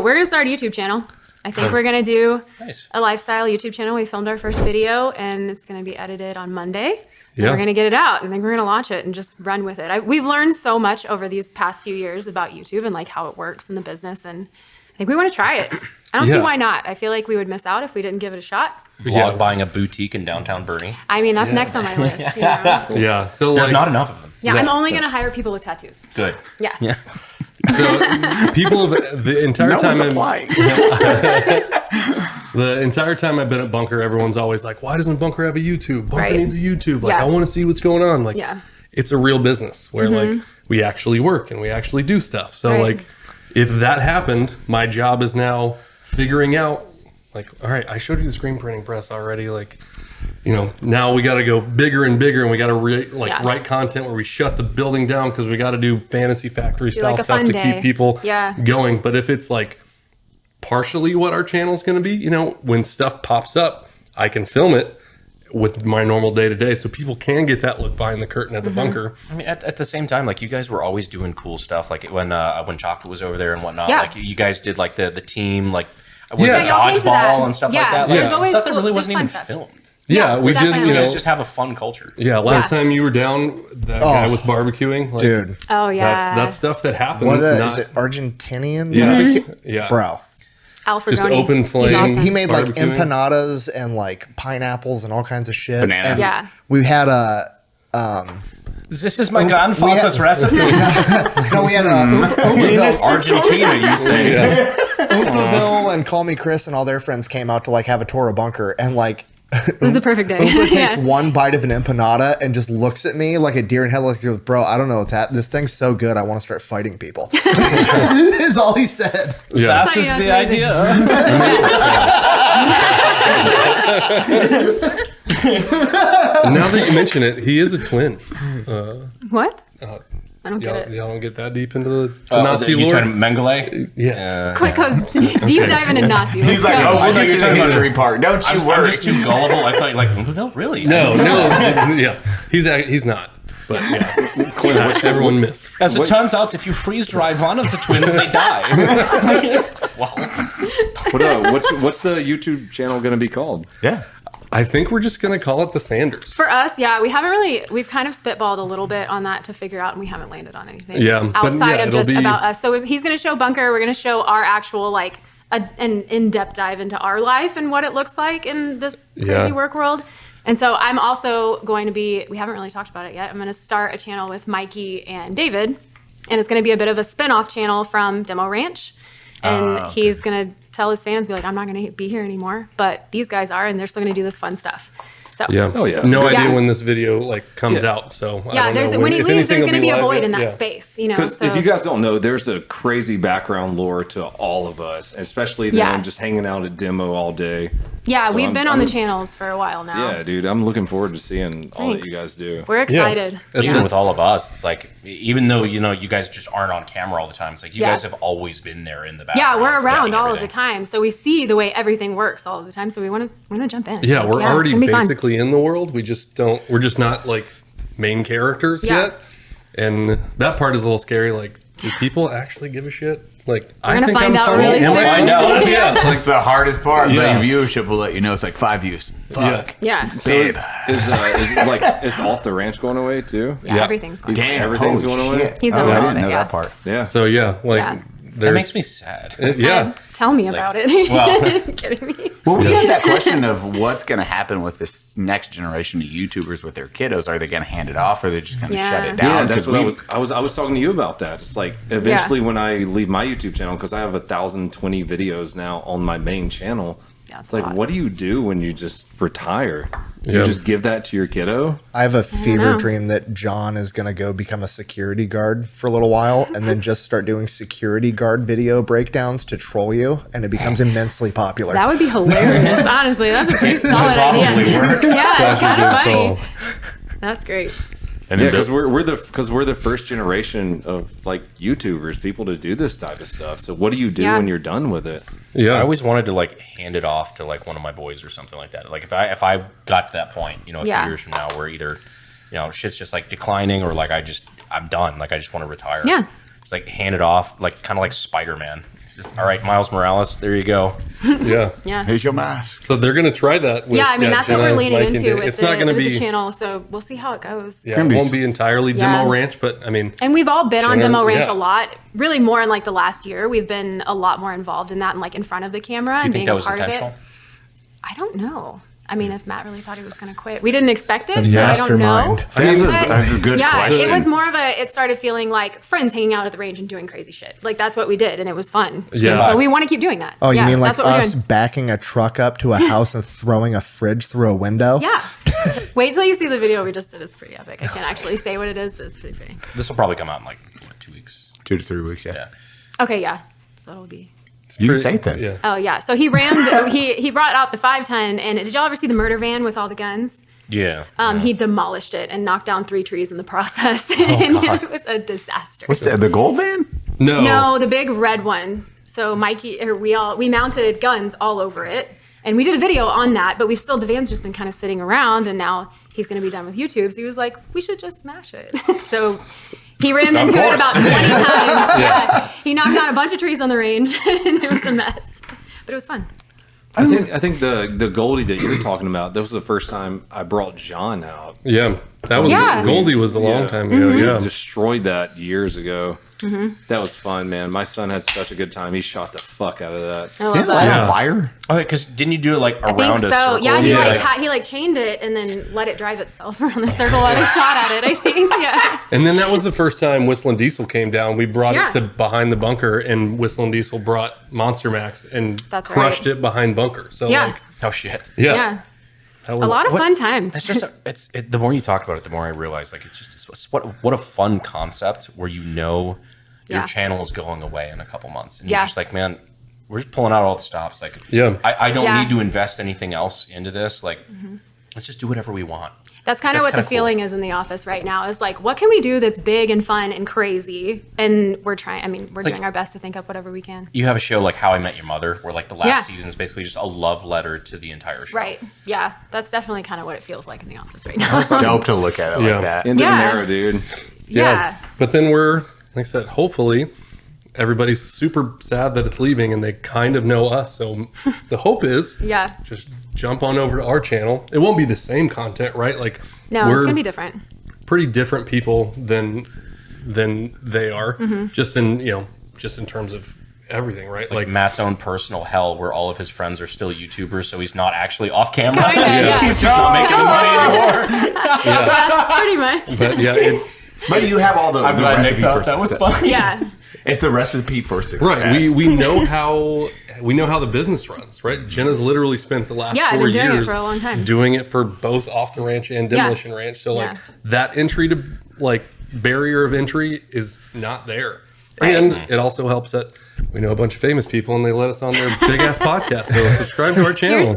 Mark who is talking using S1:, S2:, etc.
S1: we're going to start a YouTube channel. I think we're going to do a lifestyle YouTube channel. We filmed our first video, and it's going to be edited on Monday. Yeah. We're going to get it out. I think we're going to launch it and just run with it. We've learned so much over these past few years about YouTube and like how it works in the business. And I think we want to try it. I don't see why not. I feel like we would miss out if we didn't give it a shot.
S2: Vlog buying a boutique in downtown Bernie.
S1: I mean, that's next on my list. You know?
S3: Yeah. So
S2: there's not enough of them.
S1: Yeah, I'm only going to hire people with tattoos.
S2: Good.
S1: Yeah.
S3: So people have the entire time the entire time I've been at Bunker, everyone's always like, why doesn't Bunker have a YouTube? Bunker needs a YouTube. Like, I want to see what's going on. Like, it's a real business where like we actually work and we actually do stuff. So like, if that happened, my job is now figuring out like, all right, I showed you the screen printing press already. Like, you know, now we got to go bigger and bigger, and we got to write content where we shut the building down because we got to do fantasy factory style stuff to keep people going. But if it's like partially what our channel is going to be, you know, when stuff pops up, I can film it with my normal day to day, so people can get that look behind the curtain at the Bunker.
S2: I mean, at the same time, like you guys were always doing cool stuff, like when Chocolate was over there and whatnot. Like you guys did like the team, like dodgeball and stuff like that. Like,
S1: there's always
S2: stuff that really wasn't even filmed.
S3: Yeah, we did. You know,
S2: just have a fun culture.
S3: Yeah, last time you were down, that guy was barbecuing. Like,
S4: dude.
S1: Oh yeah,
S3: that's stuff that happens.
S4: What is it? Argentinian
S3: barbecue? Yeah,
S4: bro.
S3: Just open flame.
S1: Awesome.
S4: He made like empanadas and like pineapples and all kinds of shit.
S2: Banana.
S4: And we had a.
S2: This is my grandfather's recipe.
S4: No, we had a
S2: Argentina. You say?
S4: Oakville and Call Me Chris and all their friends came out to like have a tour of Bunker, and like
S1: it was the perfect day.
S4: Oprah takes one bite of an empanada and just looks at me like a deer in headlights. Goes, bro, I don't know what's happening. This thing's so good, I want to start fighting people. Is all he said.
S2: Yeah. Sass is the idea.
S3: Now that you mention it, he is a twin.
S1: What? I don't get it.
S3: Y'all don't get that deep into the Nazi lore?
S2: You trying to Mengele?
S3: Yeah.
S1: Quick goes deep dive into Nazi.
S5: He's like, we'll get you the history part. Don't you worry.
S2: I'm just too gullible. I thought like, Oakville? Really?
S3: No. Yeah. He's not. But yeah, clearly which everyone missed.
S2: As it turns out, if you freeze dry one of the twins, they die.
S6: Wow. What's the YouTube channel going to be called?
S4: Yeah.
S3: I think we're just going to call it the Sanders.
S1: For us, we've kind of spitballed a little bit on that to figure out, and we haven't landed on anything.
S3: Yeah.
S1: Outside of just about us. So he's going to show Bunker. We're going to show our actual, like, an in-depth dive into our life and what it looks like in this crazy work world. And so I'm also going to be, we haven't really talked about it yet, I'm going to start a channel with Mikey and David, and it's going to be a bit of a spin-off channel from Demo Ranch. And he's going to tell his fans, be like, I'm not going to be here anymore, but these guys are, and they're still going to do this fun stuff. So
S3: no idea when this video like comes out. So I don't know.
S1: When he leaves, there's going to be a void in that space. You know,
S6: because if you guys don't know, there's a crazy background lore to all of us, especially them just hanging out at Demo all day.
S1: Yeah, so we've been on the channels for a while now.
S6: Yeah, dude, I'm looking forward to seeing all that you guys do.
S1: We're excited.
S2: Even with all of us, it's like, even though, you know, you guys just aren't on camera all the time, it's like you guys have always been there in the background.
S1: Yeah, we're around all of the time. So we see the way everything works all of the time. So we want to jump in.
S3: Yeah, we're already basically in the world. We're just not like main characters yet. And that part is a little scary. Like, do people actually give a shit? Like,
S1: I think I'm fun. Really
S3: we'll find out. Yeah,
S5: like, it's the hardest part. Yeah. Viewership will let you know. It's like 5 views. Fuck.
S1: Yeah.
S6: So is Off the Ranch going away too?
S1: Yeah, everything's going away.
S6: Everything's going away.
S1: He's done
S5: I didn't know that part.
S6: Yeah.
S3: So
S2: that makes me sad.
S1: Tell me about it.
S2: Well,
S1: kidding me.
S5: Well, we had that question of what's going to happen with this next generation of YouTubers with their kiddos. Are they going to hand it off, or are they just going to shut it down?
S6: Yeah, that's what I was talking to you about that. It's like eventually when I leave my YouTube channel, because I have 1,020 videos now on my main channel. It's like, what do you do when you just retire? You just give that to your kiddo?
S4: I have a fever dream that John is going to go become a security guard for a little while and then just start doing security guard video breakdowns to troll you, and it becomes immensely popular.
S1: That would be hilarious, honestly. That's a pretty solid idea.
S2: Works.
S1: Yeah, it's kind of funny. That's great.
S6: And because we're the first generation of like YouTubers, people to do this type of stuff. So what do you do when you're done with it?
S3: Yeah,
S2: I always wanted to like hand it off to like one of my boys or something like that. Like if I got to that point, you know, a few years from now, where either, you know, shit's just like declining, or like I'm done. Like I just want to retire.
S1: Yeah,
S2: it's like hand it off, like kind of like Spider-Man. Just, all right, Miles Morales, there you go.
S1: Yeah.
S5: Here's your mask.
S3: So they're going to try that. With,
S1: I mean, that's what we're leaning into with,
S3: it's not going to be
S1: the channel. So we'll see how it goes.
S3: Yeah, it won't be entirely Demo Ranch, but I mean.
S1: And we've all been on Demo Ranch a lot. Really more in like the last year. We've been a lot more involved in that and like in front of the camera and being a part of it. I don't know. I mean, if Matt really thought he was going to quit, we didn't expect it. So I don't know.
S5: That's a good question.
S1: It was more of it started feeling like friends hanging out at the range and doing crazy shit. Like that's what we did, and it was fun.
S3: Yeah.
S1: And so we want to keep doing that.
S4: Oh, you mean like us backing a truck up to a house and throwing a fridge through a window?
S1: Yeah. Wait till you see the video we just did. It's pretty epic. I can't actually say what it is, but it's pretty funny.
S2: This will probably come out in like 2 weeks.
S5: 2 to 3 weeks, yeah.
S1: Okay, yeah. So it'll be.
S5: You can say it then.
S3: Yeah.
S1: Oh yeah. So he rammed. he brought out the 510, and did y'all ever see the murder van with all the guns?
S2: Yeah.
S1: He demolished it and knocked down 3 trees in the process, and it was a disaster.
S5: What's the gold van?
S1: No, the big red one. So Mikey, or we mounted guns all over it, and we did a video on that. But the van's just been kind of sitting around, and now he's going to be done with YouTube. So he was like, we should just smash it. So. He rammed into it about 20 times. Yeah. He knocked down a bunch of trees on the range, and it was a mess. But it was fun.
S6: I think the Goldie that you're talking about, that was the first time I brought John out.
S3: Yeah. That was Goldie was a long time ago.
S1: Mm-hmm.
S3: Yeah.
S6: Destroyed that years ago. Mm-hmm. That was fun, man. My son had such a good time. He shot the fuck out of that.
S1: I love that.
S5: On fire?
S2: Oh, because didn't you do it like around
S1: I think so.
S2: circle?
S1: Yeah, he chained it and then let it drive itself around the circle while they shot at it, I think. Yeah.
S3: And then that was the first time Whistling Diesel came down. We brought it to behind the bunker, and Whistling Diesel brought Monster Max and crushed it behind bunker. So like,
S2: oh shit.
S1: Yeah.
S3: That was
S1: a lot of fun times.
S2: It's just the more you talk about it, the more I realize like it's just what a fun concept where your channel is going away in a couple months, and you're just like, man, we're just pulling out all the stops. Like, I don't need to invest anything else into this. Like, let's just do whatever we want.
S1: That's kind of what the feeling is in the office right now. Is like, what can we do that's big and fun and crazy? And we're trying. I mean, we're doing our best to think up whatever we can.
S2: You have a show like How I Met Your Mother, where like the last season is basically just a love letter to the entire show.
S1: Right. Yeah. That's definitely kind of what it feels like in the office right now.
S5: It's dope to look at it like that.
S6: End of an era, dude.
S1: Yeah.
S3: But then like I said, hopefully everybody's super sad that it's leaving and they kind of know us. So the hope is just jump on over to our channel. It won't be the same content, right? Like
S1: no, it's gonna be different.
S3: Pretty different people than they are. Just in terms of everything, right?
S2: It's like Matt's own personal hell where all of his friends are still YouTubers, so he's not actually off camera. He's just not making the money anymore.
S1: Pretty much.
S3: But
S5: but you have all the recipe for
S2: that was fun.
S1: Yeah.
S5: It's a recipe for success.
S3: Right. We know how the business runs, right? Jenna's literally spent the last 4 years
S1: doing it for a long time.
S3: Doing it for both Off the Ranch and Demolition Ranch. So like that entry to like barrier of entry is not there. Right. And it also helps that we know a bunch of famous people and they let us on their big ass podcast. So subscribe to our channel.